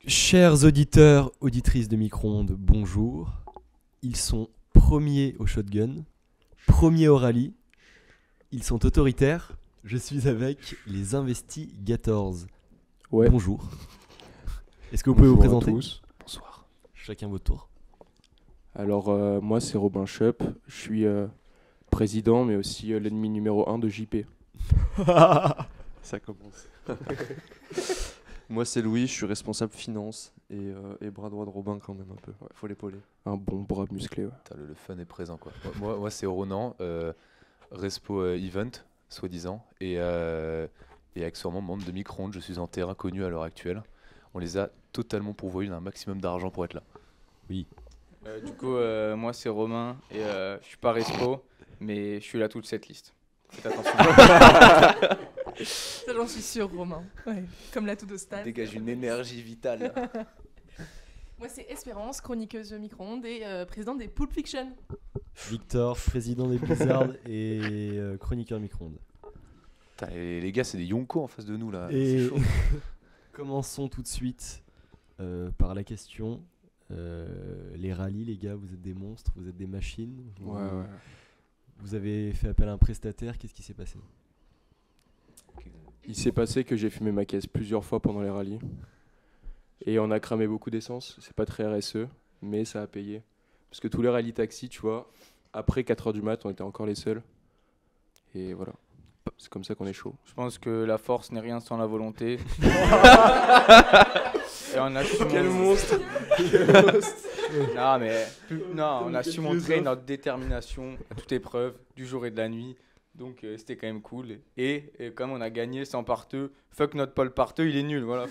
Chers auditeurs, auditrices de Micro-ondes, bonjour. Ils sont premiers au shotgun, premiers au rallye. Ils sont autoritaires. Je suis avec les Investigators. Ouais. Bonjour. Est-ce que vous pouvez vous Bonjour à présenter? tous. Bonsoir. Chacun votre tour. Alors, moi, c'est Robin Schupp. Je suis président, mais aussi l'ennemi numéro 1 de JP. Ça commence. Moi c'est Louis, je suis responsable finance et bras droit de Robin quand même un peu. Ouais, faut l'épauler. Un bon bras musclé, ouais. Putain, le fun est présent quoi. Moi c'est Ronan, Respo Event, soi-disant, et accessoirement membre de Micro-ondes. Je suis en terrain connu à l'heure actuelle. On les a totalement pourvoyus d'un maximum d'argent pour être là. Oui. Du coup, moi c'est Romain et je suis pas Respo, mais je suis là toute cette liste. Faites attention. Ça, j'en suis sûr, Romain. Ouais, comme la tout stade. Dégage une énergie vitale. Moi, c'est Espérance, chroniqueuse de Micro-ondes et présidente des Pulp Fiction. Victor, président des Blizzard et chroniqueur Micro-ondes. Putain, les gars, c'est des yonkos en face de nous là. Et C'est chaud. commençons tout de suite par la question. Les rallyes, les gars, vous êtes des monstres, vous êtes des machines. Ouais. Vous avez fait appel à un prestataire, qu'est-ce qui s'est passé? Il s'est passé que j'ai fumé ma caisse plusieurs fois pendant les rallyes. Et on a cramé beaucoup d'essence. C'est pas très RSE, mais ça a payé. Parce que tous les rallyes taxi, tu vois, après 4h du mat, on était encore les seuls. Et voilà. C'est comme ça qu'on est chaud. Je pense que la force n'est rien sans la volonté. Et on a su monstre. on a su montrer notre détermination à toute épreuve, du jour et de la nuit. Donc c'était quand même cool. Et comme on a gagné sans parteux, fuck notre Paul Parteux, il est nul. Voilà.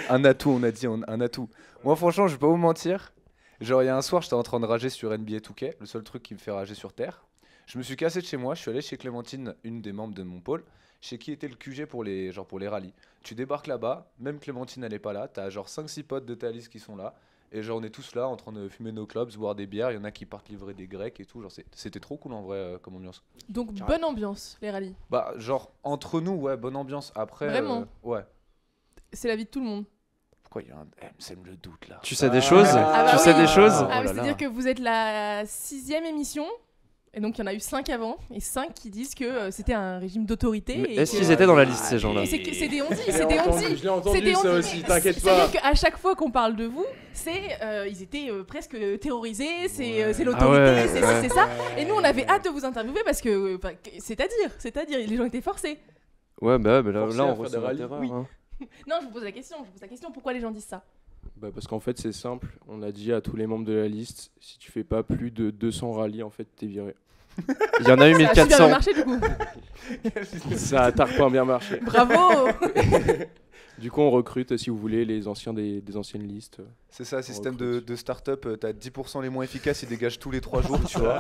Un atout, on a dit, un atout. Moi franchement, je vais pas vous mentir. Genre il y a un soir, j'étais en train de rager sur NBA 2K, le seul truc qui me fait rager sur Terre. Je me suis cassé de chez moi, je suis allé chez Clémentine, une des membres de mon pôle, chez qui était le QG pour les rallyes. Tu débarques là-bas, même Clémentine elle est pas là, t'as genre 5-6 potes de ta liste qui sont là, et genre on est tous là en train de fumer nos clubs, boire des bières, il y en a qui partent livrer des grecs et tout, genre c'était trop cool en vrai comme ambiance. Donc, bonne ambiance, les rallyes. Bah genre entre nous, ouais, bonne ambiance, après... Vraiment ouais. C'est la vie de tout le monde. Pourquoi il y a un M, c'est le doute là. Tu sais des choses Ah bah Tu sais oui. des choses Ah, Oh mais là c'est-à-dire là. que vous êtes la 6e émission. Et donc, il y en a eu 5 avant. Et 5 qui disent que c'était un régime d'autorité. Mais et est-ce que- qu'ils étaient dans la liste ces gens-là? Et c'est des on-dit, c'est des on-dit. Je l'ai entendu C'est des ça on-dit. aussi, t'inquiète pas. C'est-à-dire qu'à chaque fois qu'on parle de vous, ils étaient presque terrorisés, c'est Ouais. l'autorité, Ah ouais, c'est ouais. c'est ça. Et nous, on avait hâte de vous interviewer parce que, c'est-à-dire, les gens étaient forcés. Ouais, bah là, Forcé là à on faire reçoit des rallyes. l'erreur. Oui. Hein. Non, je vous pose la question, pourquoi les gens disent ça? Bah parce qu'en fait, c'est simple. On a dit à tous les membres de la liste, si tu fais pas plus de 200 rallyes, en fait, t'es viré. Il y en a eu Ça a super bien 1400. marché du coup. Ça a tarpin bien marché. Bravo. Du coup, on recrute, si vous voulez, les anciens des anciennes listes. C'est ça, système recrute. de start-up, t'as 10% les moins efficaces, ils dégagent tous les 3 jours, tu vois.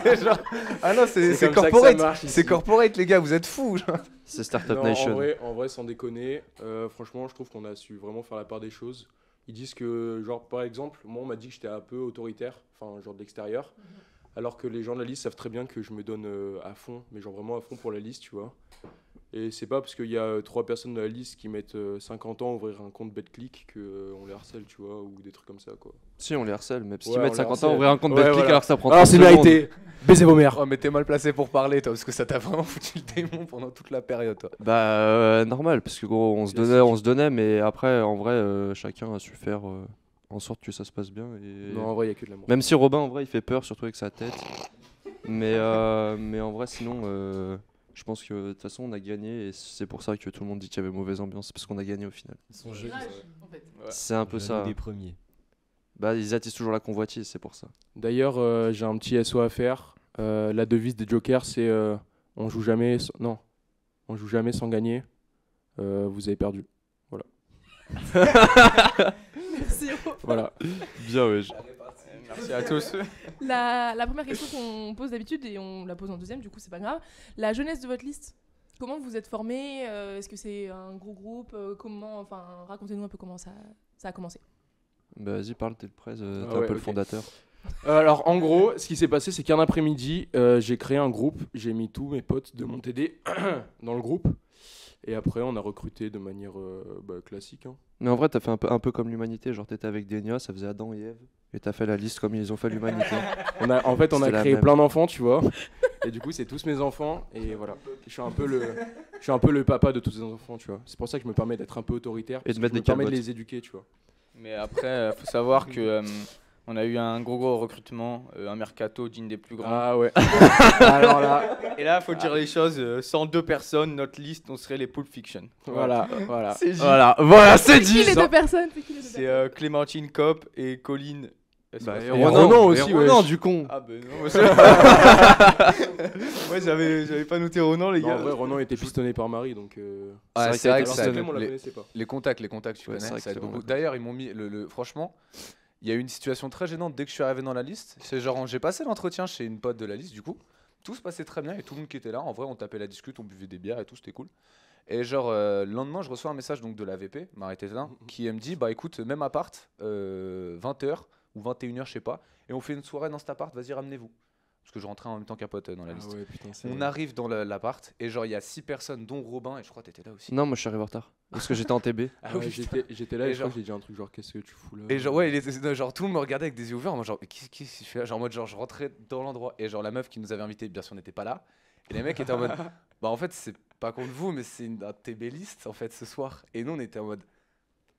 C'est genre... Ah non, c'est comme ça que corporate, ça marche ici. c'est corporate les gars, vous êtes fous. Genre. C'est Startup Non, Nation. en vrai, sans déconner, franchement, je trouve qu'on a su vraiment faire la part des choses. Ils disent que, genre, par exemple, moi, on m'a dit que j'étais un peu autoritaire, enfin, genre de l'extérieur, alors que les gens de la liste savent très bien que je me donne à fond, mais genre vraiment à fond pour la liste, tu vois. Et c'est pas parce qu'il y a 3 personnes de la liste qui mettent 50 ans à ouvrir un compte BetClick qu'on les harcèle, tu vois, ou des trucs comme ça, quoi. Si, on les harcèle, mais si Ouais, tu on mets les 50 ans harcèle. à ouvrir un compte Ouais, BetClick voilà. alors que ça prend Alors 30 c'est secondes. mérité. Baisez vos mères. Oh mais t'es mal placé pour parler toi, parce que ça t'a vraiment foutu le démon pendant toute la période toi. Bah normal, parce que gros, on se donnait, mais après, en vrai, chacun a su faire en sorte que ça se passe bien. Et... Non, en vrai, il y a que de l'amour. Même si Robin, en vrai, il fait peur, surtout avec sa tête. Mais en vrai, sinon, je pense que de toute façon, on a gagné, et c'est pour ça que tout le monde dit qu'il y avait mauvaise ambiance, parce qu'on a gagné au final. Ils sont jeunes, En fait. C'est un peu ça. des premiers. Bah, ils attisent toujours la convoitise, c'est pour ça. D'ailleurs, j'ai un petit SO à faire. La devise des Jokers, c'est on joue jamais sans gagner. Vous avez perdu. Merci. Voilà. Bien, ouais. Merci à tous. La première question qu'on pose d'habitude, et on la pose en deuxième, du coup c'est pas grave. La jeunesse de votre liste, comment vous êtes formés? Est-ce que c'est un gros groupe? Racontez-nous un peu comment ça a commencé. Bah, vas-y, parle, t'es le presse, t'es Ah un ouais, peu le ok. fondateur. Alors, en gros, ce qui s'est passé, c'est qu'un après-midi, j'ai créé un groupe. J'ai mis tous mes potes de mon TD dans le groupe. Et après, on a recruté de manière classique. Hein. Mais en vrai, t'as fait un peu comme l'humanité. Genre, t'étais avec Denia, ça faisait Adam et Ève. Et t'as fait la liste comme ils ont fait l'humanité. On a C'était la créé même. plein d'enfants, tu vois. Et du coup, c'est tous mes enfants. Et voilà. Je suis un peu le papa de tous ces enfants, tu vois. C'est pour ça que je me permets d'être un peu autoritaire. Et de parce que mettre je me des permets de calbottes. les éduquer, tu vois. Mais après, faut savoir que on a eu un gros recrutement, un mercato digne des plus grands. Ah ouais. Alors là, Et là, faut dire les choses. 102 personnes, notre liste, on serait les Pulp Fiction. voilà. Voilà, c'est C'est qui les deux personnes? C'est qui les deux C'est personnes Clémentine Cop et Colline. Bah, Et Ronan aussi, Ronan, wesh. du con. Ah ben non, ouais, j'avais pas noté Ronan, les Non, gars. en vrai, Ronan était pistonné par Marie, donc. Ah, vrai c'est vrai que que Alors ça- ça, Clem, on la les, connaissait pas. les contacts, tu Ouais, connais, c'est vrai ça que aide c'est beaucoup. vraiment- D'ailleurs, ils m'ont mis franchement, il y a eu une situation très gênante dès que je suis arrivé dans la liste. C'est genre, j'ai passé l'entretien chez une pote de la liste, du coup, tout se passait très bien et tout le monde qui était là, en vrai, on tapait la discute, on buvait des bières et tout, c'était cool. Et genre, le lendemain, je reçois un message donc de la VP, Marie Tételin, qui me dit, bah écoute, même appart, 20h ou 21h, je sais pas, et on fait une soirée dans cet appart, vas-y, ramenez-vous. Parce que je rentrais en même temps qu'un pote dans la Ah liste. ouais, putain, c'est. On arrive dans l'appart et genre il y a 6 personnes dont Robin et je crois que t'étais là aussi. Non, moi je suis arrivé en retard. Parce que j'étais en TB. Ah Ah ouais, oui, j'étais là Et et je crois genre- que j'ai dit un truc genre qu'est-ce que tu fous là Et genre ouais, genre tout le monde me regardait avec des yeux ouverts, moi genre mais qu'est-ce que je fais là genre en mode genre je rentrais dans l'endroit et genre la meuf qui nous avait invités bien sûr n'était pas là et les mecs étaient en mode bah en fait c'est pas contre vous mais c'est un TB liste en fait ce soir et nous on était en mode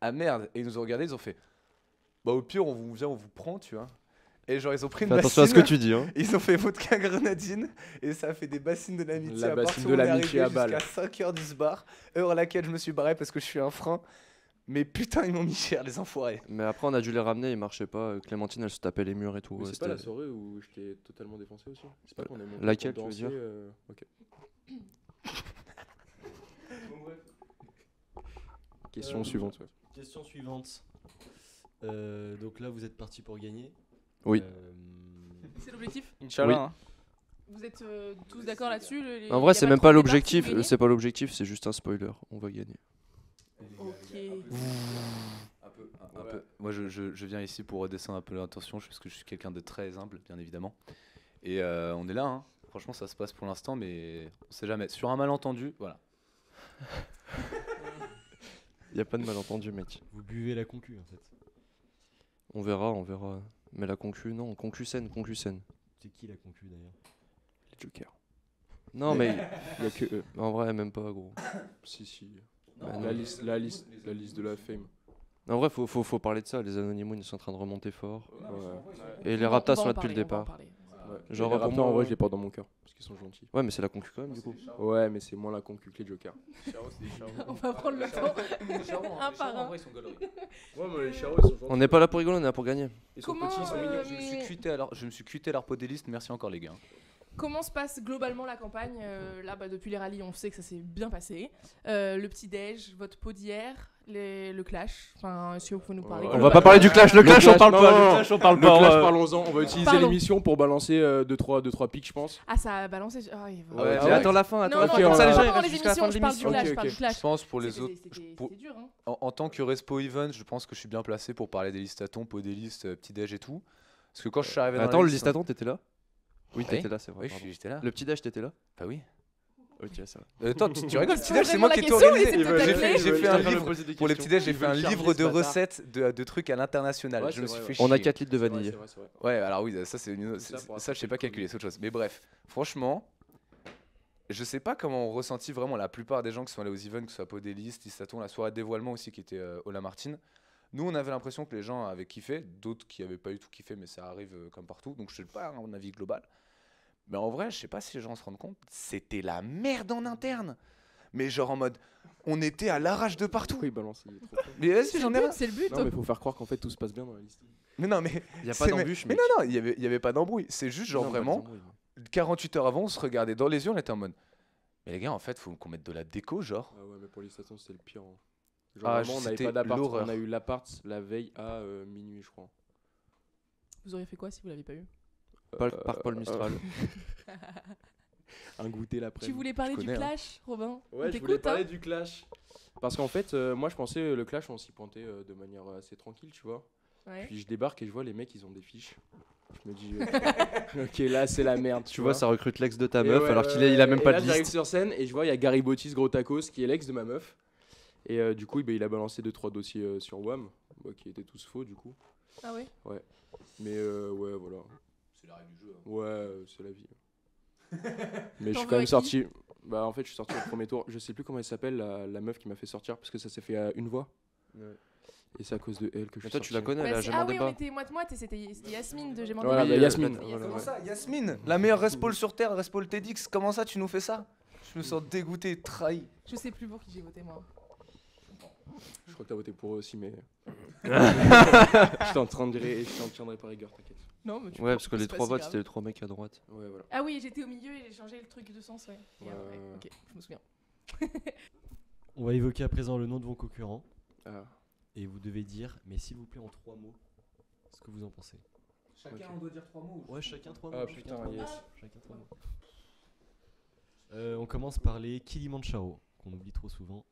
ah merde et ils nous ont regardé ils ont fait bah au pire on vous vient on vous prend tu vois. Et genre ils ont pris une Fais attention à ce que bassine, tu dis. Hein. ils ont fait vodka grenadine et ça a fait des bassines de l'amitié. La à part bassine si de on est l'amitié arrivé à balle. jusqu'à 5h du bar, heure à laquelle je me suis barré parce que je suis un frein. Mais putain ils m'ont mis cher les enfoirés. Mais après, on a dû les ramener, ils marchaient pas. Clémentine, elle se tapait les murs et tout. Mais c'est c'était- pas la soirée où je t'ai totalement défoncé aussi. C'est pas qu'on est monté Laquelle, pour tu veux danser, dire Ok. Question suivante. Ouais. Question suivante. Donc là, vous êtes parti pour gagner. Oui. C'est l'objectif. Inch'Allah. Oui. Hein. Vous êtes tous d'accord là-dessus? En vrai, c'est même pas l'objectif. C'est pas l'objectif, c'est juste un spoiler. On va gagner. Ok. Un peu. Moi, je viens ici pour redescendre un peu l'intention, parce que je suis quelqu'un de très humble, bien évidemment. Et on est là, hein. Franchement, ça se passe pour l'instant, mais on sait jamais. Sur un malentendu, voilà. Y a pas de malentendu, mec. Vous buvez la concu en fait. On verra, on verra. Mais la concu, non, concu saine, concu saine. C'est qui la concu d'ailleurs? Les jokers. Non, mais Il y a que eux. en vrai, même pas, gros. Si. Bah La non. liste de la fame. En vrai, faut parler de ça. Les Anonymous, ils sont en train de remonter fort. Ouais. Et les Raptas sont là depuis le départ. Genre, les pour Raptors, moi- en vrai, je les porte dans mon cœur. Parce qu'ils sont gentils. Ouais, mais c'est la concu quand même, du coup. Ouais, mais c'est moins la concu que les jokers. On va prendre le temps. Un par un. Ouais, mais les charros, ils sont gentils. On n'est pas là pour rigoler, on est là pour gagner. Ils sont Comment, petits, ils sont mignons. Je me suis cuité leur pot des listes, merci encore les gars. Comment se passe globalement la campagne? Là, depuis les rallyes, on sait que ça s'est bien passé. Le petit déj, votre pot d'hier, le clash. Enfin, si vous pouvez nous parler. Ouais. On va pas parler du clash, le clash, on parle non, pas. non, Le non. clash, on parle Le pas. clash, parlons-en. On va utiliser Pardon. l'émission pour balancer 2-3 pics, je pense. Ah, ça a balancé. Ah, il va- Ouais, Ah mais ouais. attends la fin, attends Non, la non, fin. ok, Comme ça, on les va- gens ils pendant restent les jusqu'à la fin de émissions, je l'émission. parle du clash, Ok, je parle ok. du clash. Je pense pour les C'était- autres. C'était dur, hein. En tant que Respo Event, je pense que je suis bien placé pour parler des listatons, pot des listes, petit déj et tout. Parce que quand je suis arrivé dans Attends, la le liste, listaton, t'étais là? Oui, Oui. t'étais là, c'est vrai. oui, pardon. j'étais là. Le petit déj, t'étais là? Bah oui. Ok, ça va. Attends, tu rigoles, le petit pose déj, c'est moi vraiment qui ai la tout question, organisé. mais c'est J'ai peut-être fait, la j'ai clé. fait un Je vais livre. poser des Pour les questions. petits déj, j'ai Ils fait un veulent livre charger de ce bâtard. recettes de trucs à l'international. Ouais, je me c'est suis vrai, fait On a chier. 4 litres de C'est vrai, vanille. c'est vrai. Ouais, alors oui, ça c'est une... Ça, pour ça je sais pas attraper le calculer, c'est autre chose. Mais bref, franchement, je sais pas comment ont ressenti vraiment la plupart des gens qui sont allés aux events, que ce soit Podélis, Listaton, la soirée de dévoilement aussi qui était au Lamartine. Nous, on avait l'impression que les gens avaient kiffé, d'autres qui avaient pas eu tout kiffé, mais ça arrive comme partout. Donc je sais pas mon avis global. Mais en vrai, je sais pas si les gens se rendent compte, c'était la merde en interne. Mais genre en mode, on était à l'arrache de partout. Pourquoi il balance il est trop fort. Mais vas-y, C'est j'en le ai but, rien. c'est le but. Non, mais faut faire croire qu'en fait tout se passe bien dans la liste. Mais non, mais Y a pas c'est- d'embûche, mais mec. non, il y avait pas d'embrouille. C'est juste genre Non, pas vraiment, des embrouilles. 48 heures avant, on se regardait dans les yeux, on était en mode. Mais les gars, en fait, faut qu'on mette de la déco, genre. Ah ouais, mais pour les stations, c'était le pire. Hein. Genre Ah, vraiment, on n'avait c'était pas d'appart. l'horreur. On a eu l'appart la veille à minuit, je crois. Vous auriez fait quoi si vous l'aviez pas eu? Par Paul Mistral. Un goûter l'après. Tu voulais parler je du connais, hein. clash, Robin? On Ouais, je voulais t'écoute, parler hein. du clash. Parce qu'en fait, moi je pensais le clash, on s'y pointait de manière assez tranquille, tu vois. Ouais. Puis je débarque et je vois les mecs, ils ont des fiches. Je me dis, ok, là c'est la merde. Tu vois, ça recrute l'ex de ta Et meuf ouais, alors ouais, qu'il a même et pas là, de j'arrive liste. sur scène et je vois, il y a Gary Bottis, gros tacos, qui est l'ex de ma meuf. Et du coup, il a balancé 2-3 dossiers sur WAM, qui étaient tous faux du coup. Ah ouais. Mais ouais, voilà. C'est la règle du jeu. Ouais, c'est la vie. Mais je T'en suis veux quand à même qui sorti. Bah, en fait, je suis sorti au premier tour. Je sais plus comment elle s'appelle, la meuf qui m'a fait sortir, parce que ça s'est fait à une voix. Ouais. Et c'est à cause de elle que je Mais suis toi, sorti. tu la connais, elle a Bah, jamais ah oui, on débat. était moite-moite et c'était Yasmine de J'ai Voilà, demandé. bah, Yasmine. Voilà, Comment ouais. ça, Yasmine, la meilleure respawn sur Terre, respawn TEDx, comment ça tu nous fais ça? Je me sens dégoûté, trahi. Je sais plus pour qui j'ai voté moi. Je crois que t'as voté pour eux aussi, mais. Je t'en tiendrai par rigueur, t'inquiète. Non, mais tu Ouais, peux, parce que c'est les pas 3 si votes, grave. c'était les 3 mecs à droite. Ouais, voilà. Ah oui, j'étais au milieu et j'ai changé le truc de sens, ouais. Et, Ouais. ok, je me souviens. On va évoquer à présent le nom de vos concurrents. Ah. Et vous devez dire, mais s'il vous plaît, en 3 mots, ce que vous en pensez. Chacun, Ok. on doit dire 3 mots. Ouais, chacun 3 mots. Ah, chacun putain, trois mots. yes. Chacun 3 mots. On commence par les Kilimanjaro, qu'on oublie trop souvent.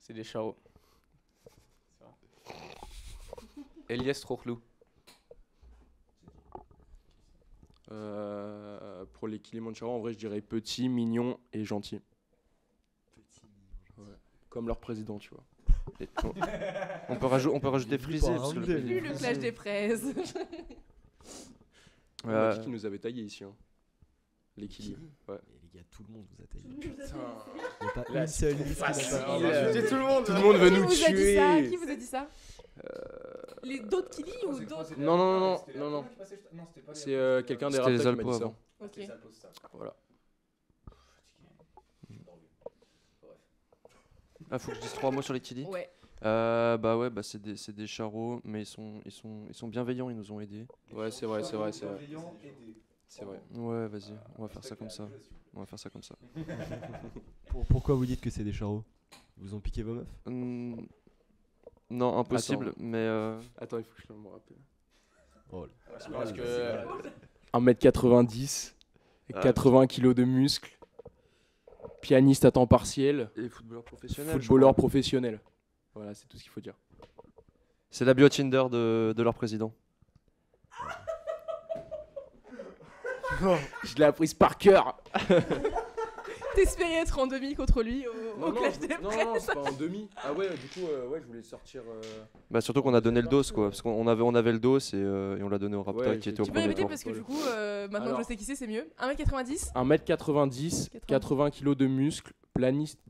C'est des charros. Elias Trochlou. Pour les Kilimanjaro, en vrai, je dirais petit, mignon et gentil. Ouais. Comme leur président, tu vois. Et on peut rajouter frisé. pas Parce que un le deux, Plus le clash des fraises. On m'a dit qu'ils nous avaient taillé ici. Hein. Les Kili. Ouais. Mais les gars, tout le monde vous a taillé. Il Putain. n'y a pas Là, une seule liste qui n'a facile. pas- Tout tout le monde. Tout le monde veut Qui nous vous a dit ça tuer. Qui vous a dit ça Les d'autres Kili ou d'autres Non. C'est quelqu'un des C'était les Raptors qui m'a Alpos dit ça. avant. Ok. Voilà. Ah, faut que je dise 3 mots sur les Kili. Ouais. Bah ouais, bah c'est des charros, mais ils sont bienveillants, ils nous ont aidés. Ouais, c'est vrai. C'est vrai. Ouais, vas-y, on va faire ça comme ça. On va faire ça comme ça. Pourquoi vous dites que c'est des charros? Ils vous ont piqué vos meufs? Non, impossible, Attends. mais Attends, il faut que je me rappelle. Oh, Parce que 1m90, 80 kg de muscles, pianiste à temps partiel, et footballeur professionnel. footballeur professionnel. Voilà, c'est tout ce qu'il faut dire. C'est la bio Tinder de leur président. Je l'ai apprise par cœur. T'espérais être en demi contre lui au clash des non, fraises. c'est pas en demi. Ah ouais, du coup, ouais, je voulais sortir. Bah surtout qu'on a donné le dos quoi, parce qu'on avait le dos et on l'a donné au Rapta Ouais, qui était au Tu peux premier répéter tour. parce que du coup, maintenant Alors. que je sais qui c'est mieux. 1m90. 1m90, 80 kg de muscles,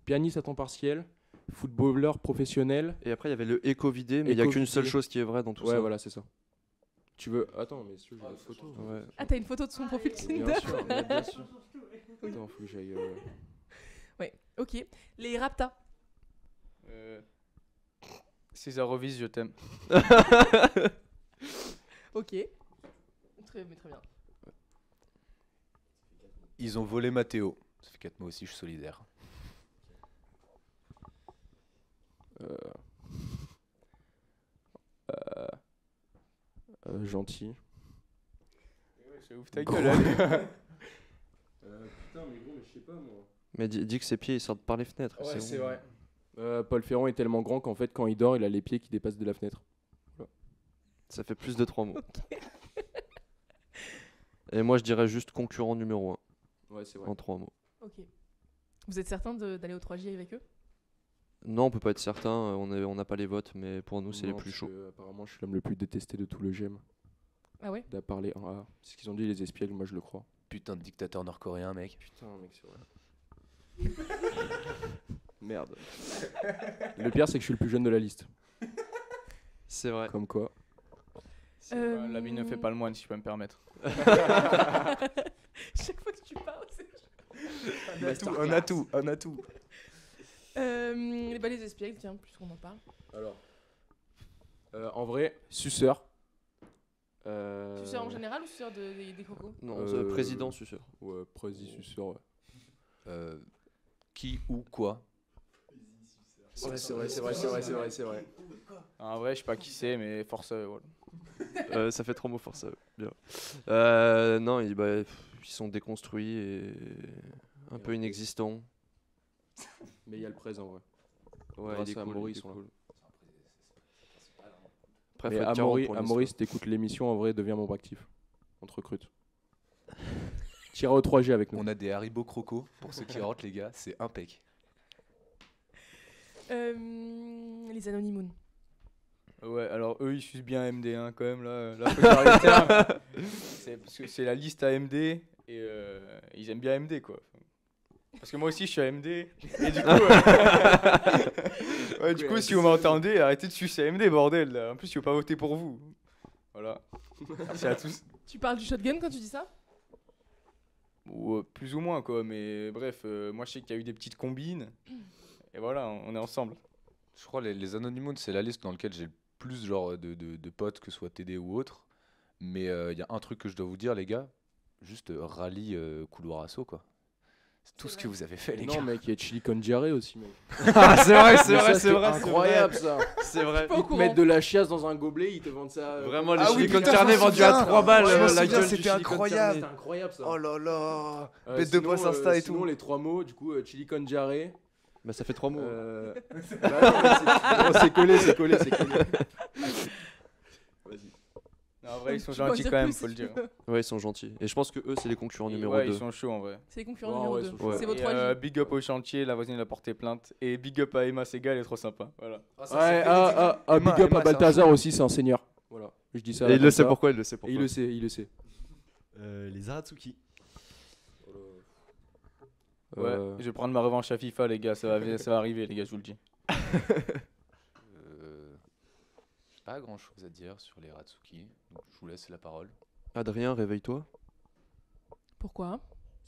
pianiste à temps partiel, footballeur professionnel. Et après il y avait le éco-vidé, mais il y a qu'une Éco-vidé. seule chose qui est vraie dans tout Ouais, ça. voilà, c'est ça. Tu veux. Attends, mais si tu veux, j'ai des photos. Ouais. Ah, t'as une photo de son profil Tinder. Bien sûr, mais bien sûr. Attends, faut que j'aille. Ouais, ok. Les Rapta. Césarovis, je t'aime. Ok. Très bien. Ils ont volé Mathéo. Ça fait 4 mots aussi, je suis solidaire. Gentil. C'est ouf ta Gros. gueule, allez. Putain, mais gros, mais je sais pas moi. Mais dis que ses pieds ils sortent par les fenêtres. Ouais, c'est bon. vrai. Paul Ferrand est tellement grand qu'en fait, quand il dort, il a les pieds qui dépassent de la fenêtre. Ça fait plus de 3 mots. Et moi je dirais juste concurrent numéro 1 Ouais, c'est vrai. en 3 mots. Ok. Vous êtes certain d'aller au 3J avec eux? Non, on peut pas être certain, on n'a pas les votes, mais pour nous c'est les Non, plus parce chauds. que, apparemment, je suis l'homme le plus détesté de tout le GEM. Ah ouais? D'à parler en A. C'est ce qu'ils ont dit, les espiègles, moi je le crois. Putain de dictateur nord-coréen, mec. Putain, mec, c'est vrai. Merde. Le pire, c'est que je suis le plus jeune de la liste. C'est vrai. Comme quoi. La vie ne fait pas le moine, si je peux me permettre. Chaque fois que tu parles, c'est. On a tout. Les espiègles, tiens, plus qu'on en parle. Alors. En vrai, suceur. Suceur en général ou suceur des cocos? Non, c'est le président, je suis sûr. Ouais, suceur, ouais. Qui ou quoi? Ouais, c'est vrai. En vrai, je sais pas qui c'est, mais force. Voilà. Ça fait 3 mots force. Bien. Non, ils sont déconstruits et un peu inexistants. Mais il y a le présent, ouais. Ouais, Grâce il est à cool, Maurice, il est on l'a. cool. Après, Mais faut être 40 Amaury, pour une Amaury, si t'écoutes l'émission, en vrai, deviens membre actif. On te recrute. T'iras au 3G avec nous. On a des Haribo Croco pour ceux qui rentrent, les gars, c'est impec. Les Anonymoon. Ouais, alors eux ils sucent bien AMD quand même là faut faire les termes. C'est parce que c'est la liste AMD et ils aiment bien AMD quoi. Parce que moi aussi je suis AMD et du coup ouais, du coup si vous m'entendez, arrêtez de sucer AMD bordel là. En plus je veux pas voter pour vous. Voilà. Merci à tous. Tu parles du shotgun quand tu dis ça? Ou, plus ou moins quoi, mais bref, moi je sais qu'il y a eu des petites combines et voilà, on est ensemble. Je crois les Anonymous, c'est la liste dans laquelle j'ai le plus genre de potes, que ce soit TD ou autre. Mais il y a un truc que je dois vous dire, les gars. Juste rallye couloir assaut, quoi. C'est tout ce que vous avez fait, les gars. Non, mec, il y a Chili con Jarre aussi, mec. Ah, c'est vrai, Mais ça, c'est incroyable, ça. C'est vrai. Pas au Ils te courant. mettent de la chiasse dans un gobelet, ils te vendent ça. Vraiment, les Ah oui, chili con putain, carne je me vendus à souviens. 3 balles. Je me la souviens, gueule du c'était chili con incroyable. C'était incroyable, ça. Oh là là. Euh, Bête de sinon, poste Insta et sinon, tout. les 3 mots, du coup, Chili con Jarre. Bah, ça fait 3 mots. Bah non, mais non, c'est collé, c'est collé, c'est collé. Vas-y. Non, en vrai ils sont Tu peux en gentils dire quand même, plus, faut si le tu dire. veux. Ouais, ils sont gentils. Et je pense que eux, c'est les concurrents numéro Ouais, 2. ils sont chauds en vrai. C'est les concurrents Ouais, numéro ouais, 2. sauf- Ouais. C'est vos Et, 3 big up au chantier, la voisine a porté plainte. Et big up à Emma Sega, elle est trop sympa. Voilà. Ouais, big up à Balthazar aussi, c'est un seigneur. Voilà. Je dis ça. Et il le comme sait ça. pourquoi, il le sait Et pourquoi. il le sait, il le sait. Les Aratsuki. Ouais, je vais prendre ma revanche à FIFA, les gars, ça va arriver, les gars, je vous le dis. J'ai pas grand chose à dire sur les Ratsuki, donc je vous laisse la parole. Adrien, réveille-toi. Pourquoi?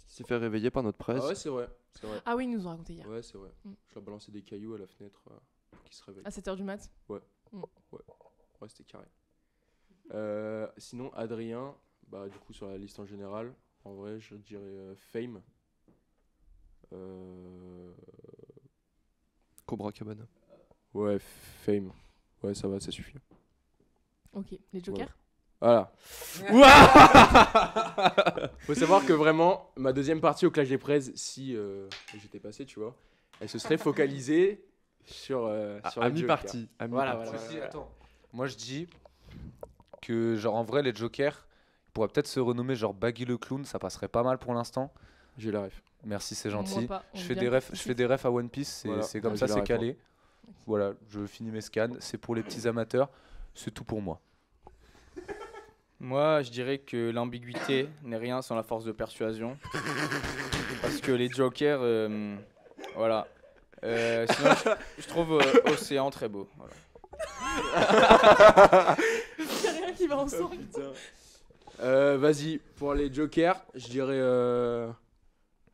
Il s'est fait réveiller par notre presse. Ah ouais, c'est vrai. C'est vrai. Ah oui, ils nous ont raconté hier. Ouais, c'est vrai. Mm. Je leur balançais des cailloux à la fenêtre pour qu'ils se réveillent. À 7h du mat. Ouais, c'était carré. Sinon, Adrien, bah, du coup, sur la liste en général, en vrai, je dirais Fame. Cobra Cabana. Ouais, Fame. Ouais, ça va, ça suffit. Ok. Les Jokers? Voilà. Faut savoir que vraiment, ma deuxième partie au Clash des Praises, si j'étais passé, tu vois, elle se serait focalisée sur les À Jokers. mi-partie. Voilà. Attends. Moi je dis que genre en vrai les Jokers pourraient peut-être se renommer genre Baggy le Clown, ça passerait pas mal pour l'instant. J'ai la ref. Merci, c'est Moi gentil. pas, on Je fais vient des tout refs, de je suite. fais des refs à One Piece, c'est Voilà. c'est comme Ouais, ça, j'ai c'est la calé. Voilà, je finis mes scans, c'est pour les petits amateurs, c'est tout pour moi. Moi, je dirais que l'ambiguïté n'est rien sans la force de persuasion. Parce que les jokers, voilà. Sinon, je trouve Océan très beau. Voilà. Il y a rien qui va ensemble. Vas-y, pour les Jokers, je dirais.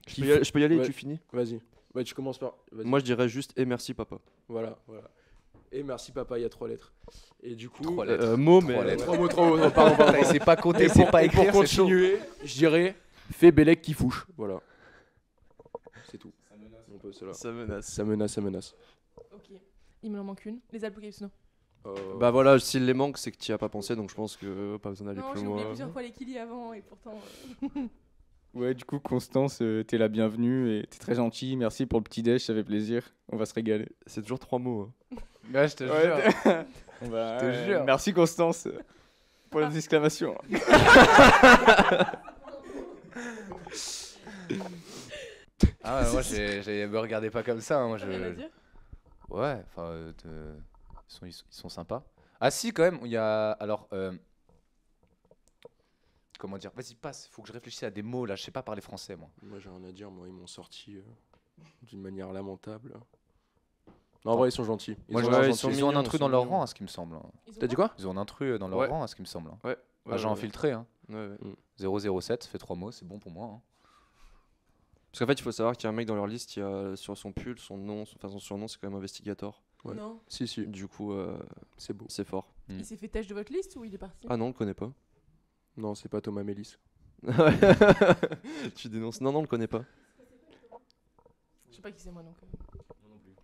Je peux y aller et Ouais. tu finis. Vas-y. Ouais, tu commences par. Vas-y. Moi, je dirais juste et merci, papa. Voilà. Et merci papa, il y a 3 lettres. Et du coup. 3 lettres. Mot, mais. Trois lettres. 3 mots, 3 mots. Pardon. Il sait pas compter, Et c'est pour, pas et pour écrire, c'est chaud. continuer, je dirais fais Bélec qui fouche. Voilà. C'est tout. On peut cela. Ça menace. Ça menace. Ok. Il me en manque une. Les Apocalypse Now. Bah voilà, s'il les manque, c'est que tu y as pas pensé, donc je pense que pas besoin d'aller Non, plus j'ai oublié loin. plusieurs fois les Kili avant et pourtant. Ouais, du coup, Constance, t'es la bienvenue et t'es très gentil. Merci pour le petit déj, ça fait plaisir. On va se régaler. C'est toujours 3 mots. hein. Ouais, je te jure. On va, Je te jure. Merci Constance pour les exclamations. Ah ouais, moi me regardez pas comme ça, hein, moi T'as rien à dire? Ouais, enfin ils sont sympas. Ah si quand même, il y a alors comment dire, vas-y passe, faut que je réfléchisse à des mots là, je sais pas parler français moi. Moi j'ai rien à dire, moi ils m'ont sorti d'une manière lamentable. Non, en vrai ils sont gentils. Moi ont je l'air ouais, ils gentils. sont ils ont un mignons, intrus ils dans sont leur mignons. rang à ce qui me semble. Hein. Ils ont T'as dit quoi? Ils ont un intrus dans leur Ouais. rang à ce qui me semble. Hein. Ouais. Agent infiltré hein. Ouais. 007, ça fait 3 mots, c'est bon pour moi. Hein. Parce qu'en fait, il faut savoir qu'il y a un mec dans leur liste, il y a sur son pull, son nom, son surnom, c'est quand même Investigator. Ouais. Non. Si, Du coup, c'est beau. c'est fort. Il s'est fait têche de votre liste ou il est parti? Ah non, on le connaît pas. Non, c'est pas Thomas Mélis. Tu dénonces. Non, on le connaît pas. Je sais pas qui c'est moi donc.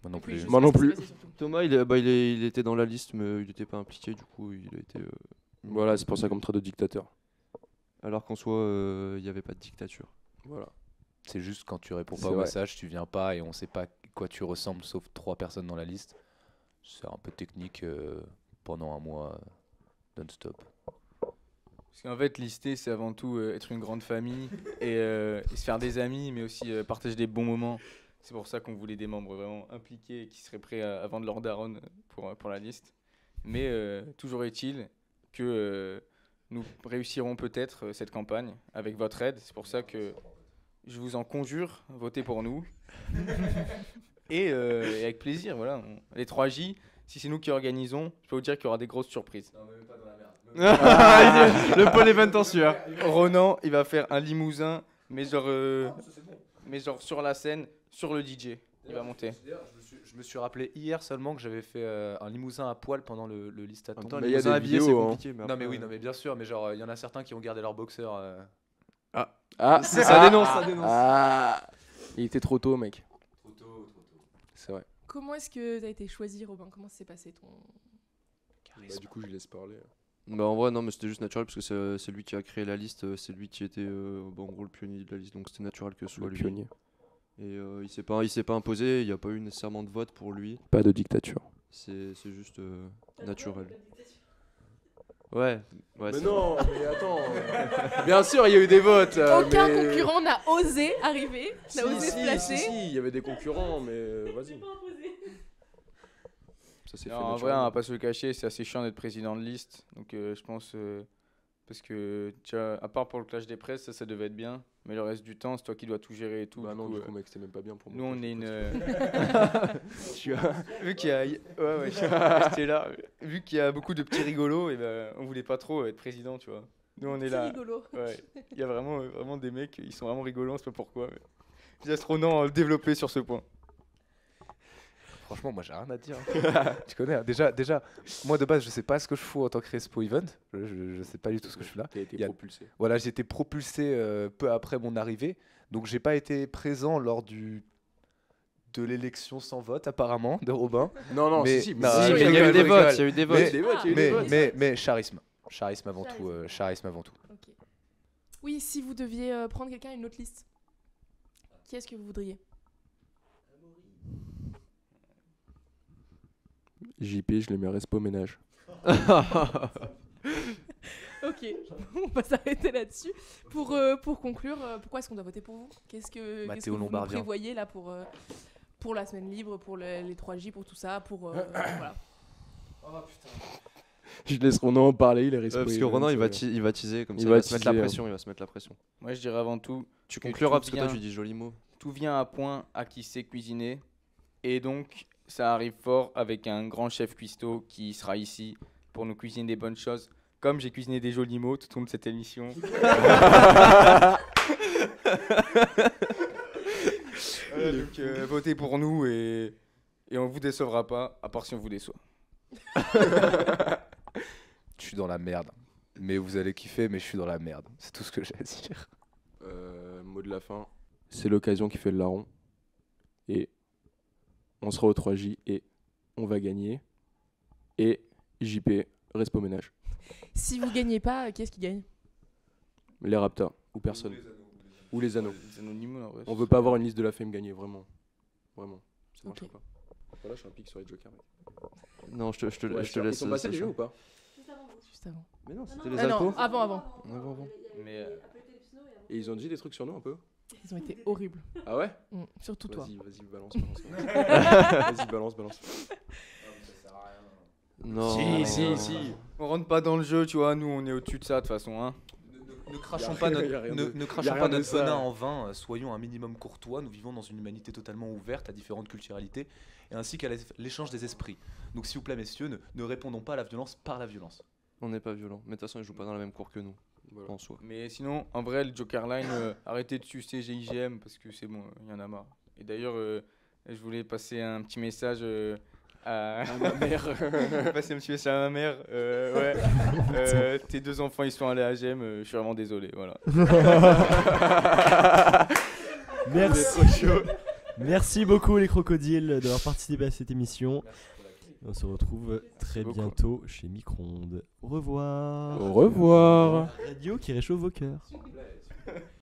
Moi non Et puis, plus. je sais Moi pas non ce qui s'est plus. passé, surtout. Thomas, il était dans la liste, mais il était pas impliqué, du coup, il a été. Voilà, c'est pour ça qu'on me traite de dictateur. Alors qu'en soi, il n'y avait pas de dictature. Voilà. C'est juste quand tu réponds C'est pas au vrai. message, tu viens pas et on sait pas quoi tu ressembles sauf 3 personnes dans la liste. C'est un peu technique pendant un mois. Don't stop. Parce qu'en fait, lister, c'est avant tout être une grande famille et se faire des amis, mais aussi partager des bons moments. C'est pour ça qu'on voulait des membres vraiment impliqués et qui seraient prêts à vendre leur daronne pour la liste. Mais toujours est-il que nous réussirons peut-être cette campagne avec votre aide. C'est pour ça que je vous en conjure, votez pour nous. Et avec plaisir, voilà. Les 3J, si c'est nous qui organisons, je peux vous dire qu'il y aura des grosses surprises. Le pôle event en sueur. Ronan, il va faire un limousin, mais genre sur la scène, sur le DJ. Il va monter. Je me suis rappelé hier seulement que j'avais fait un limousin à poil pendant le listathon. Attends, Mais les il y a des habillés, c'est vidéos, hein. compliqué. Mais Non mais après, oui, non mais bien sûr, mais genre il y en a certains qui ont gardé leur boxeur. Ah, ça dénonce, ça dénonce. Ah, il était trop tôt, mec. Trop tôt. C'est vrai. Comment est-ce que t'as été choisi, Robin? Comment s'est passé ton... Bah, du coup, je laisse parler. Bah en vrai non mais c'était juste naturel parce que c'est lui qui a créé la liste, c'est lui qui était en gros le pionnier de la liste donc c'était naturel que ce soit Le lui. pionnier. Et il s'est pas imposé, il n'y a pas eu nécessairement de vote pour lui, Pas de dictature. c'est juste naturel. Ouais, Mais c'est non, mais attends. Bien sûr, il y a eu des votes. Aucun mais- concurrent n'a osé arriver, n'a Si, osé se placer. si, il y avait des concurrents, mais vas-y. Ça s'est fait Non, en vrai, on naturellement. va pas se le cacher, c'est assez chiant d'être président de liste. Donc je pense, parce que tu vois, à part pour le clash des presses, ça devait être bien. Mais le reste du temps, c'est toi qui dois tout gérer et tout. Bah du non, coup, du coup, mec, c'était même pas bien pour moi. nous, on est une. Tu vois. Vu qu'il y a. Ouais, restez là. Vu qu'il y a beaucoup de petits rigolos, et ben, on voulait pas trop être président, tu vois. Nous, on est C'est là. rigolo. Ouais. Il y a vraiment des mecs, ils sont vraiment rigolos, on sait pas pourquoi. Mais... Je laisse Ronan le développer sur ce point. Franchement, moi j'ai rien à dire. Tu connais, hein. Déjà, moi de base, je sais pas ce que je fous en tant que Respo Event. Je sais pas du tout ce que je fais là. T'as été Il y a- propulsé. Voilà, j'ai été propulsé peu après mon arrivée. Donc j'ai pas été présent lors de l'élection sans vote apparemment de Robin. Non, Mais- si, si. non, Si, je mais il y a eu rigole, des je votes, rigole. il y a eu des votes. Il y a eu des votes, il y a eu des votes. Mais charisme. Charisme avant tout. Charisme avant tout. Ok. Oui, si vous deviez prendre quelqu'un à une autre liste, qui est-ce que vous voudriez? JP, je les mets respo ménage. Ok, on va s'arrêter là-dessus. Pour conclure, pourquoi est-ce qu'on doit voter pour vous? Qu'est-ce que Mathéo vous nous Lombardien. prévoyez là pour la semaine libre, pour les 3J, pour tout ça, pour voilà. Je laisse Ronan en parler, il est respo. Parce que Ronan il va teaser comme ça, Il il va va se mettre la teaser, pression, il va se mettre la pression. Moi, je dirais avant tout. Tu que concluras tout parce que toi vient- tu dis joli mot. Tout vient à point à qui sait cuisiner. Et donc, ça arrive fort avec un grand chef cuistot qui sera ici pour nous cuisiner des bonnes choses. Comme j'ai cuisiné des jolis mots tout au long de cette émission. Voilà, donc, votez pour nous et on vous décevra pas, à part si on vous déçoit. Je suis dans la merde. Mais vous allez kiffer, mais je suis dans la merde. C'est tout ce que j'ai à dire. Mot de la fin. C'est l'occasion qui fait le larron. Et on sera au 3J et on va gagner. Et JP, respo ménage. Si vous gagnez pas, qui est-ce qui gagne? Les Raptors, ou personne. Ou les anneaux. Les anonymes, en vrai. On veut pas avoir une liste de la fame gagnée, vraiment. Vraiment. Ça marche Ok. pas. Voilà, je suis un pic sur les jokers. Non, je te Ouais, laisse. ils sont passés les jeux ou pas? Juste avant. Mais non, c'était les Ah non, alcos. avant. Mais Et ils ont dit des trucs sur nous un peu? Ils ont été horribles. Ah ouais? Surtout toi. Vas-y, balance. Vas-y, balance. Non. Si. on rentre pas dans le jeu, tu vois. Nous, on est au-dessus de ça, de toute façon. Hein. Ne crachons Y a pas rien- notre, y a rien ne, de- ne y crachons a pas rien de notre ça. venin en vain, soyons un minimum courtois, nous vivons dans une humanité totalement ouverte à différentes culturalités et ainsi qu'à l'échange des esprits. Donc s'il vous plaît messieurs, ne répondons pas à la violence par la violence. On n'est pas violent. Mais de toute façon, ils jouent pas dans la même cour que nous, Voilà. en soi. Mais sinon, en vrai, le Joker Line, arrêtez de sucer GIGM parce que c'est bon, il y en a marre. Et d'ailleurs, je voulais passer un petit message à ma mère. Passer un petit message à ma mère. Ouais. Tes deux enfants, ils sont allés à GM, je suis vraiment désolé. Voilà. Merci. Merci beaucoup les crocodiles d'avoir participé à cette émission. On se retrouve très beaucoup. bientôt chez Micro-ondes. Au revoir. Au revoir. Radio qui réchauffe vos cœurs.